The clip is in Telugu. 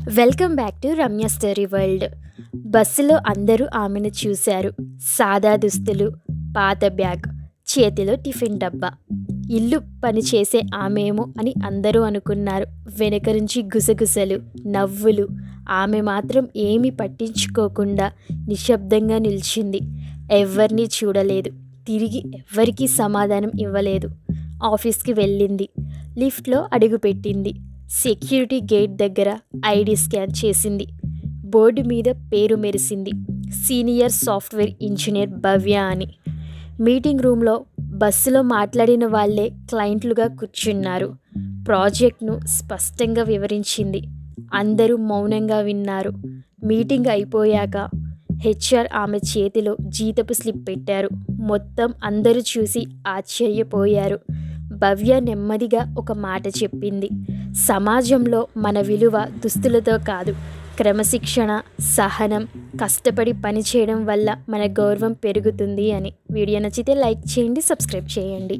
Welcome back to Ramya story world. బస్సులో అందరూ ఆమెను చూశారు. సాదా దుస్తులు, పాత బ్యాగ్, చేతిలో టిఫిన్ డబ్బా. ఇల్లు పనిచేసే ఆమెమో అని అందరూ అనుకున్నారు. వెనక నుంచి గుసగుసలు, నవ్వులు. ఆమె మాత్రం ఏమీ పట్టించుకోకుండా నిశ్శబ్దంగా నిల్చింది. ఎవ్వరినీ చూడలేదు. తిరిగి ఎవ్వరికీ సమాధానం ఇవ్వలేదు. ఆఫీస్కి వెళ్ళింది. లిఫ్ట్లో అడుగుపెట్టింది. సెక్యూరిటీ గేట్ దగ్గర ఐడి స్కాన్ చేసింది. బోర్డు మీద పేరు మెరిసింది, సీనియర్ సాఫ్ట్వేర్ ఇంజనీర్ భవ్య అని. మీటింగ్ రూమ్లో బస్సులో మాట్లాడిన వాళ్ళే క్లయింట్లుగా కూర్చున్నారు. ప్రాజెక్ట్ను స్పష్టంగా వివరించింది. అందరూ మౌనంగా విన్నారు. మీటింగ్ అయిపోయాక హెచ్ఆర్ ఆమె చేతిలో జీతపు స్లిప్ పెట్టారు. మొత్తం అందరూ చూసి ఆశ్చర్యపోయారు. భవ్య నెమ్మదిగా ఒక మాట చెప్పింది. సమాజంలో మన విలువ దుస్తులతో కాదు, క్రమశిక్షణ, సహనం, కష్టపడి పని చేయడం వల్ల మన గౌరవం పెరుగుతుంది అని. వీడియో నచ్చితే లైక్ చేయండి, సబ్స్క్రైబ్ చేయండి.